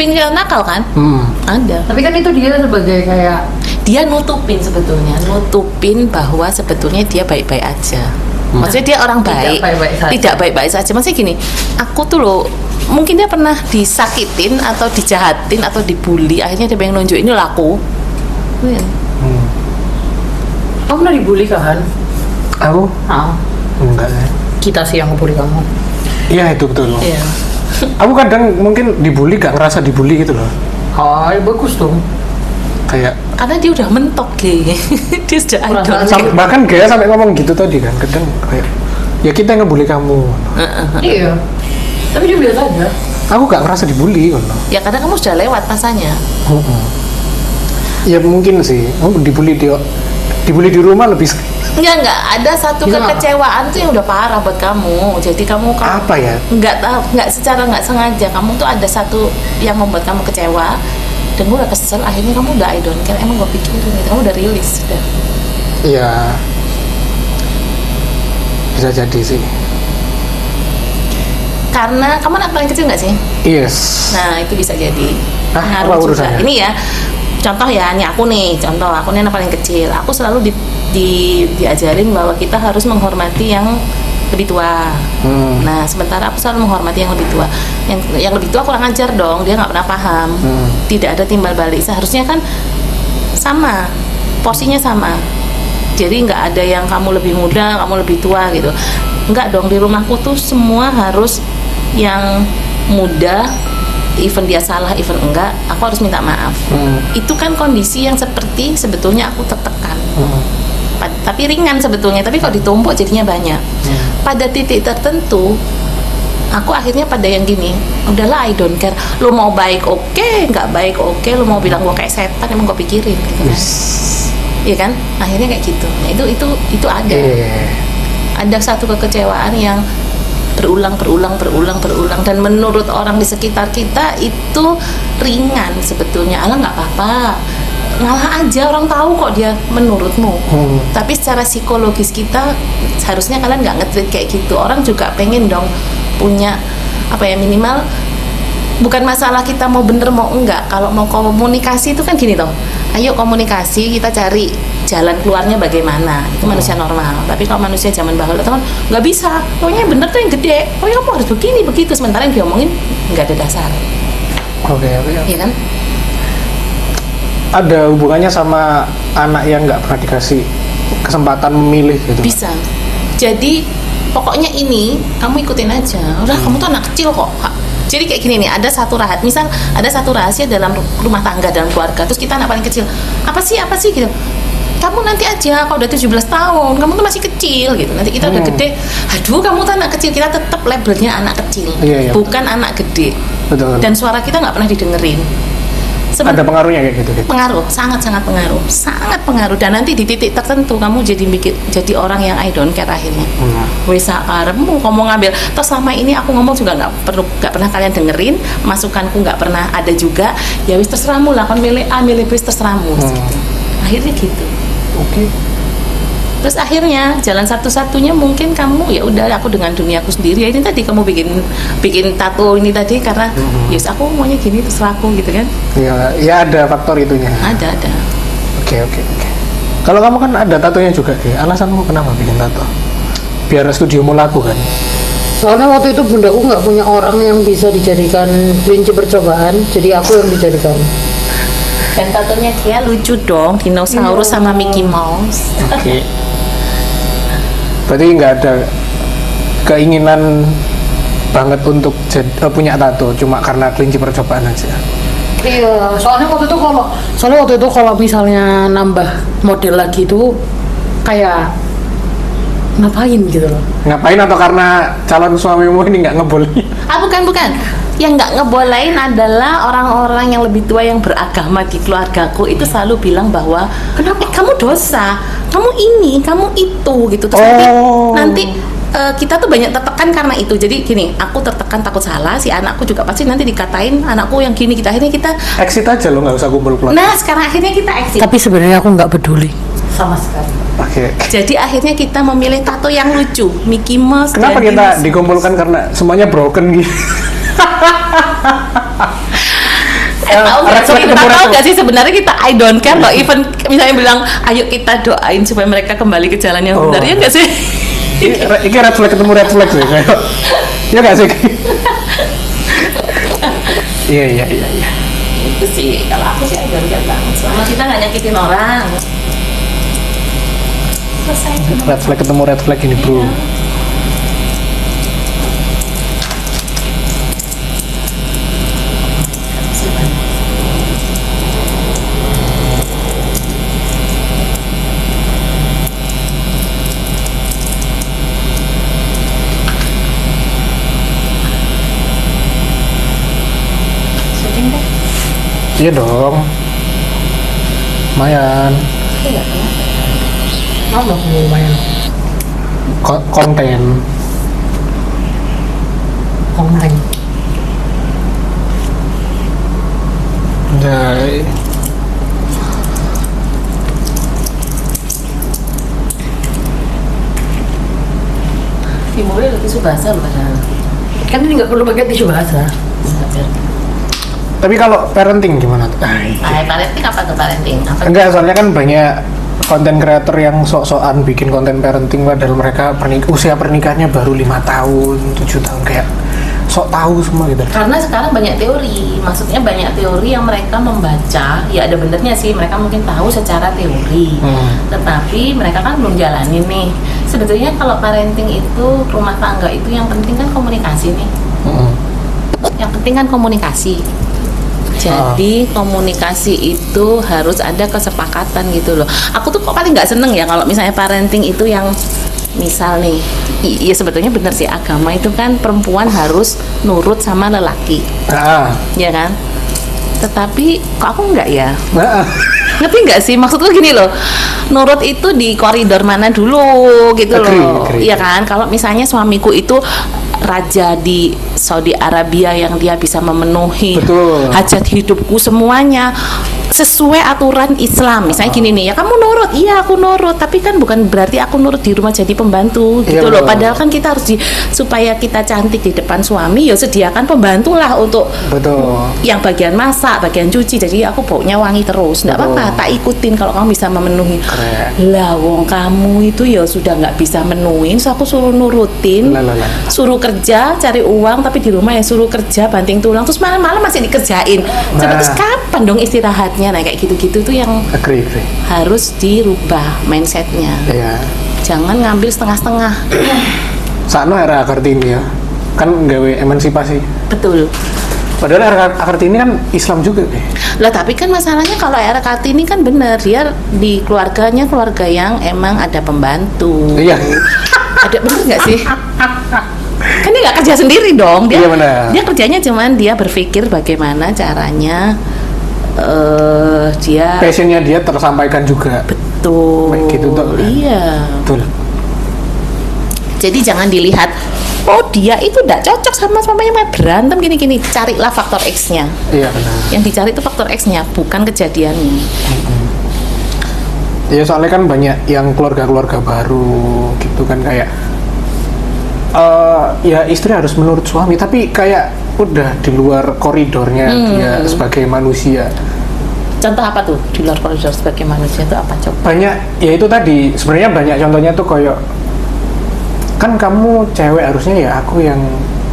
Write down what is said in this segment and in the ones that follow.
nutupin yang nakal kan? Ada. Tapi kan itu dia sebagai kayak Dia nutupin sebetulnya, nutupin bahwa sebetulnya dia baik-baik aja. Maksudnya dia orang baik, tidak baik-baik saja. Maksudnya gini, aku tuh loh, mungkin dia pernah disakitin atau dijahatin atau dibully, akhirnya dia pengen nunjuk ini laku. kamu pernah dibully kan? Aku? Enggak sih. Kita sih yang ngebully kamu. Iya itu betul. Iya. Aku kadang mungkin dibully gak ngerasa dibully gitu loh. Oh, bagus dong. Kayak Karena dia udah mentok Ge. Dia sudah idol. bahkan Gaya sampai ngomong gitu tadi kan, kadang kayak ya kita yang ngebully kamu. Iya. Tapi dia biasa aja. Aku gak ngerasa dibully loh. Ya karena kamu sudah lewat masanya. Ya mungkin sih, dibully di rumah lebih Enggak, ada satu Bisa kekecewaan tuh yang udah parah buat kamu. Jadi kamu apa ya? Enggak secara enggak sengaja kamu tuh ada satu yang membuat kamu kecewa dan gue udah kesel, akhirnya kamu udah I don't care, emang gue pikirin gitu, kamu udah rilis sudah. Iya. Bisa jadi sih. Karena kamu anak paling kecil nggak sih? Yes. Nah itu bisa jadi Apa pengaruh juga. urusannya? Ini ya contoh ya, ini aku nih anak paling kecil. Aku selalu diajarin bahwa kita harus menghormati yang lebih tua. Nah sementara aku selalu menghormati yang lebih tua. Yang lebih tua kurang ajar dong, dia nggak pernah paham. Tidak ada timbal balik. Seharusnya kan sama, porsinya sama. Jadi nggak ada yang kamu lebih muda, kamu lebih tua gitu. Nggak dong, di rumahku tuh semua harus yang muda, even dia salah, even enggak, aku harus minta maaf. Itu kan kondisi yang seperti sebetulnya aku tertekan. Tapi ringan sebetulnya, tapi kalau ditumpuk jadinya banyak. Pada titik tertentu aku akhirnya pada yang gini, udahlah I don't care, lu mau baik oke, nggak baik oke, lu mau bilang gua kayak setan emang gua pikirin gitu kan. Iya kan, akhirnya kayak gitu. Nah itu ada. Ada satu kekecewaan yang berulang dan menurut orang di sekitar kita itu ringan sebetulnya. Alah nggak apa-apa, ngalah aja, orang tahu kok dia menurutmu. Tapi secara psikologis kita seharusnya kalian nggak nge-treat kayak gitu. Orang juga pengen dong punya apa ya, minimal bukan masalah kita mau bener mau enggak. Kalau mau komunikasi itu kan gini loh, ayo komunikasi, kita cari jalan keluarnya bagaimana. Itu manusia normal. Tapi kalau manusia zaman bahula itu kan nggak bisa, pokoknya bener tuh yang gede, pokoknya kamu harus begini begitu, sementara yang diomongin nggak ada dasar. Oke. Iya kan? Ada hubungannya sama anak yang nggak pernah dikasih kesempatan memilih gitu? Bisa. Jadi pokoknya ini kamu ikutin aja. Udah kamu tuh anak kecil kok. Jadi kayak gini nih, ada satu rahasia dalam rumah tangga, dalam keluarga. Terus kita anak paling kecil. Apa sih gitu. Kamu nanti aja, kalau udah 17 tahun, kamu tuh masih kecil gitu. Nanti kita udah gede, aduh kamu tuh anak kecil. Kita tetap labelnya anak kecil, bukan anak gede. Betul. Dan suara kita nggak pernah didengerin. Ada pengaruhnya kayak gitu? Pengaruh, sangat pengaruh. Dan nanti di titik tertentu kamu jadi orang yang I don't care akhirnya. Wes karepmu ngomong ngambil. Terus selama ini aku ngomong juga nggak pernah kalian dengerin, masukanku nggak pernah ada juga. Ya wis terserahmu lah, kan milih A milih B terserahmu. Gitu. Akhirnya gitu. Oke. Terus akhirnya jalan satu-satunya mungkin kamu ya udah, aku dengan duniaku sendiri. Ya ini tadi kamu bikin tato ini tadi karena yes aku maunya gini terserah aku gitu kan. Ya ada faktor itunya. Ada. Oke. Kalau kamu kan ada tatonya juga, alasanmu kenapa bikin tato? Biar studiomu laku kan? Soalnya waktu itu bundaku nggak punya orang yang bisa dijadikan kelinci percobaan, jadi aku yang dijadikan. Dan tatonya dia lucu dong, dinosaurus sama Mickey Mouse. Oke. Berarti nggak ada keinginan banget untuk punya tato, cuma karena kelinci percobaan aja. Iya, soalnya waktu itu kalau misalnya nambah model lagi itu kayak ngapain gitu loh. Ngapain, atau karena calon suamimu ini nggak ngebolehin? Bukan. Yang nggak ngebolehin adalah orang-orang yang lebih tua yang beragama di keluargaku itu selalu bilang bahwa kenapa kamu dosa, kamu ini, kamu itu gitu. Terus nanti kita tuh banyak tertekan karena itu. Jadi gini, aku tertekan takut salah, si anakku juga pasti nanti dikatain anakku yang gini. Akhirnya kita exit aja loh, nggak usah kumpul keluarga. Nah sekarang akhirnya kita exit. Tapi sebenarnya aku nggak peduli sama sekali. Oke. Jadi akhirnya kita memilih tato yang lucu, Mickey Mouse. Kenapa kita dikumpulkan? Karena semuanya broken gitu. tahu nggak sih sebenarnya kita I don't care loh, even misalnya bilang ayo kita doain supaya mereka kembali ke jalan yang benar, ya nggak sih? Ini red flag ketemu red flag sih kayak ya nggak sih. Iya. Itu sih kalau aku sih I don't care banget, selama kita nggak nyakitin orang. Selesai. Red flag ketemu red flag ini bro. Iya dong, lumayan. Apa lumayan? Konten. Jai. Timurnya lebih subasa loh padahal. Kan ini nggak perlu pakai tisu basah. Tapi kalau parenting gimana tuh? Parenting apa tuh parenting? Enggak, soalnya kan banyak konten kreator yang sok-sokan bikin konten parenting padahal mereka usia pernikahannya baru 5 tahun, 7 tahun kayak sok tahu semua gitu. Karena sekarang banyak teori, maksudnya banyak teori yang mereka membaca, ya ada benernya sih, mereka mungkin tahu secara teori, tetapi mereka kan belum jalanin nih. Sebetulnya kalau parenting itu, rumah tangga itu yang penting kan komunikasi nih. Yang penting kan komunikasi. Jadi komunikasi itu harus ada kesepakatan gitu loh. Aku tuh kok paling nggak seneng ya kalau misalnya parenting itu yang misal nih, iya sebetulnya bener sih, agama itu kan perempuan harus nurut sama lelaki, ya kan? Tetapi kok aku enggak ya? Ngerti nggak sih maksudku gini loh, nurut itu di koridor mana dulu gitu loh, iya kan? Kalau misalnya suamiku itu raja di Saudi Arabia yang dia bisa memenuhi hajat hidupku semuanya sesuai aturan Islam, misalnya gini nih, ya kamu nurut, iya aku nurut, tapi kan bukan berarti aku nurut di rumah jadi pembantu gitu loh. Padahal kan kita harus supaya kita cantik di depan suami, ya sediakan pembantu lah untuk yang bagian masak, bagian cuci, jadi aku baunya wangi terus, nggak apa-apa, tak ikutin kalau kamu bisa memenuhi. Lah wong kamu itu ya sudah nggak bisa menuin, so aku suruh nurutin, suruh kerja cari uang, tapi di rumah ya suruh kerja banting tulang, terus malam-malam masih dikerjain. Coba terus kapan dong istirahatnya? Nah kayak gitu-gitu tuh yang harus dirubah mindsetnya. Jangan ngambil setengah-setengah. Sakno era Kartini ya, kan gawe emansipasi. Betul. Padahal era Kartini kan Islam juga deh. Lah tapi kan masalahnya kalau era Kartini kan bener, dia di keluarganya keluarga yang emang ada pembantu. Iya. Ada bener nggak sih? Kan dia nggak kerja sendiri dong, dia dia kerjanya cuman dia berpikir bagaimana caranya dia passionnya dia tersampaikan juga. Betul. Baik gitu tuh. Iya. Betul. Jadi jangan dilihat oh dia itu tidak cocok sama suaminya, berantem gini-gini. Carilah faktor X-nya. Iya benar. Yang dicari itu faktor X-nya, bukan kejadiannya. Ya soalnya kan banyak yang keluarga-keluarga baru gitu kan kayak ya istri harus menurut suami, tapi kayak udah di luar koridornya dia sebagai manusia. Contoh apa tuh di luar koridor sebagai manusia itu apa coba? Banyak, ya itu tadi sebenarnya banyak contohnya tuh kayak kan kamu cewek harusnya ya aku yang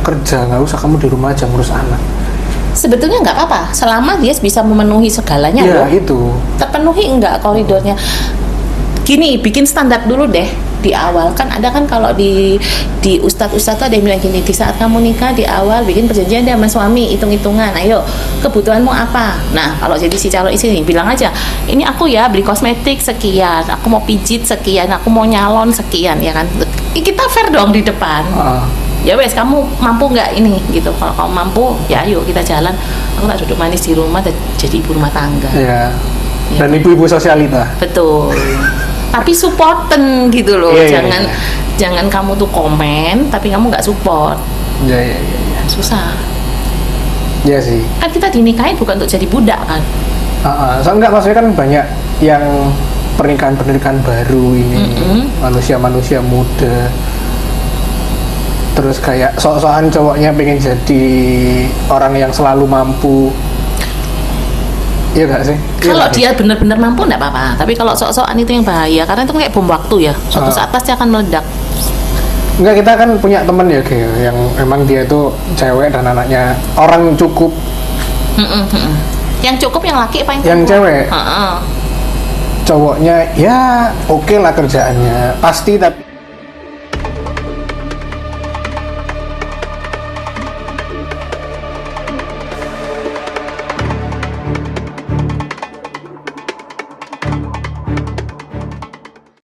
kerja, nggak usah kamu di rumah aja ngurus anak. Sebetulnya nggak apa-apa selama dia bisa memenuhi segalanya ya, loh. Itu terpenuhi enggak koridornya. Gini, bikin standar dulu deh di awal. Kan ada kan kalau di ustadz-ustadz tuh ada yang bilang gini, di saat kamu nikah di awal bikin perjanjian deh sama suami, hitung-hitungan, ayo kebutuhanmu apa. Nah kalau jadi si calon istri nih, bilang aja, ini aku ya beli kosmetik sekian, aku mau pijit sekian, aku mau nyalon sekian, ya kan. Kita fair dong di depan. Ya wes, kamu mampu nggak ini gitu. Kalau kamu mampu ya ayo kita jalan, aku tak duduk manis di rumah jadi ibu rumah tangga. Ya. Dan ibu-ibu sosialita. Betul. Tapi supporten gitu loh. Jangan kamu tuh komen tapi kamu nggak support. Ya. Susah. Iya sih. Kan kita dinikahin bukan untuk jadi budak kan. So, enggak, maksudnya kan banyak yang pernikahan baru ini, manusia-manusia muda. Terus kayak sok-sokan cowoknya pengen jadi orang yang selalu mampu. Iya nggak sih? Iya Kalau nggak sih? dia benar-benar mampu nggak apa-apa, tapi kalau sok-sokan itu yang bahaya karena itu kayak bom waktu ya. Suatu saat pasti akan meledak. Enggak, kita kan punya temen ya kayak yang emang dia itu cewek dan anaknya orang cukup. Yang cukup yang laki apa Yang cewek? Heeh. Cowoknya ya oke lah kerjaannya pasti, tapi